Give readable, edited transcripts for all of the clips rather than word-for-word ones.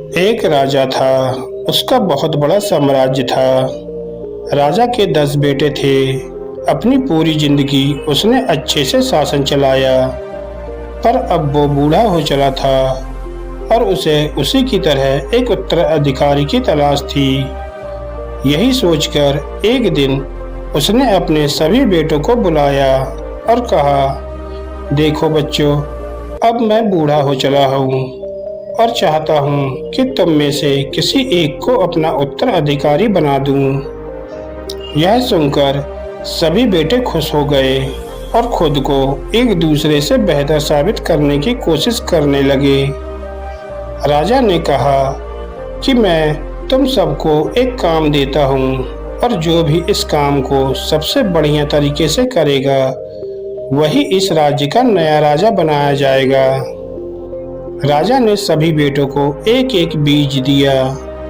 एक राजा था। उसका बहुत बड़ा साम्राज्य था। राजा के 10 बेटे थे। अपनी पूरी जिंदगी उसने अच्छे से शासन चलाया, पर अब वो बूढ़ा हो चला था और उसे उसी की तरह एक उत्तराधिकारी की तलाश थी। यही सोचकर एक दिन उसने अपने सभी बेटों को बुलाया और कहा, देखो बच्चों, अब मैं बूढ़ा हो चला हूँ और चाहता हूँ कि तुम में से किसी एक को अपना उत्तराधिकारी बना दूँ। यह सुनकर सभी बेटे खुश हो गए और खुद को एक दूसरे से बेहतर साबित करने की कोशिश करने लगे। राजा ने कहा कि मैं तुम सबको एक काम देता हूँ और जो भी इस काम को सबसे बढ़िया तरीके से करेगा वही इस राज्य का नया राजा बनाया जाएगा। राजा ने सभी बेटों को एक एक बीज दिया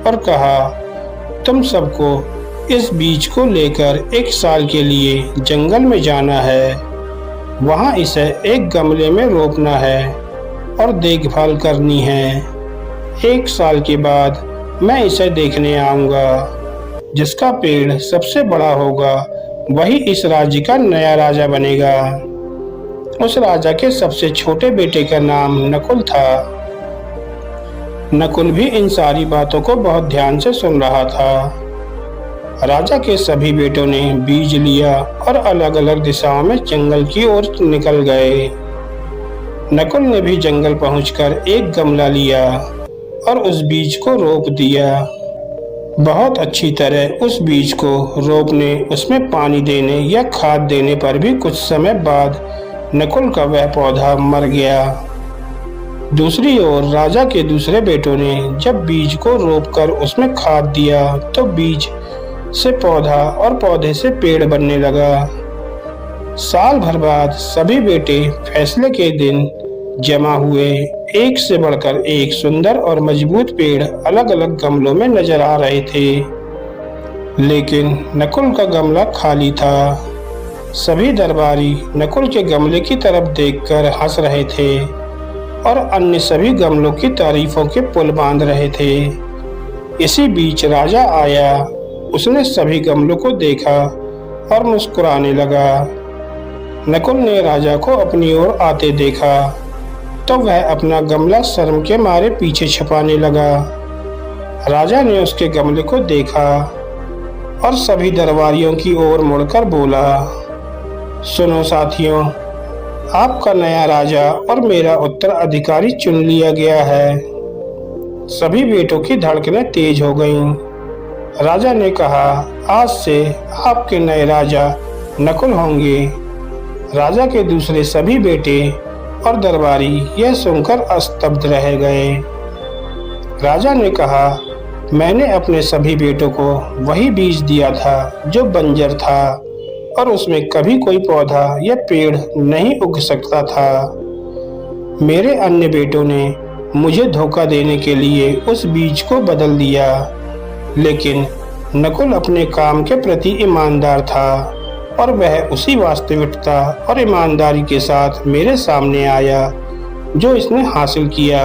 और कहा, तुम सबको इस बीज को लेकर 1 साल के लिए जंगल में जाना है। वहां इसे एक गमले में रोपना है और देखभाल करनी है। 1 साल के बाद मैं इसे देखने आऊंगा। जिसका पेड़ सबसे बड़ा होगा वही इस राज्य का नया राजा बनेगा। उस राजा के सबसे छोटे बेटे का नाम नकुल था। नकुल भी इन सारी बातों को बहुत ध्यान से सुन रहा था। राजा के सभी बेटों ने बीज लिया और अलग अलग दिशाओं में जंगल की ओर निकल गए। नकुल ने भी जंगल पहुंचकर एक गमला लिया और उस बीज को रोप दिया। बहुत अच्छी तरह उस बीज को रोपने, उसमें पानी देने या खाद देने पर भी कुछ समय बाद नकुल का वह पौधा मर गया। दूसरी ओर राजा के दूसरे बेटों ने जब बीज को रोपकर उसमें खाद दिया तो बीज से पौधा और पौधे से पेड़ बनने लगा। साल भर बाद सभी बेटे फैसले के दिन जमा हुए। एक से बढ़कर एक सुंदर और मजबूत पेड़ अलग अलग गमलों में नजर आ रहे थे, लेकिन नकुल का गमला खाली था। सभी दरबारी नकुल के गमले की तरफ देखकर हंस रहे थे और अन्य सभी गमलों की तारीफों के पुल बांध रहे थे। इसी बीच राजा आया। उसने सभी गमलों को देखा और मुस्कुराने लगा। नकुल ने राजा को अपनी ओर आते देखा तो वह अपना गमला शर्म के मारे पीछे छुपाने लगा। राजा ने उसके गमले को देखा और सभी दरबारियों की ओर मुड़कर बोला, सुनो साथियों, आपका नया राजा और मेरा उत्तराधिकारी चुन लिया गया है। सभी बेटों की धड़कनें तेज हो गईं। राजा ने कहा, आज से आपके नए राजा नकुल होंगे। राजा के दूसरे सभी बेटे और दरबारी यह सुनकर स्तब्ध रह गए। राजा ने कहा, मैंने अपने सभी बेटों को वही बीज दिया था जो बंजर था और उसमें कभी कोई पौधा या पेड़ नहीं उग सकता था। मेरे अन्य बेटों ने मुझे धोखा देने के लिए उस बीज को बदल दिया, लेकिन नकुल अपने काम के प्रति ईमानदार था और वह उसी वास्तविकता और ईमानदारी के साथ मेरे सामने आया जो इसने हासिल किया।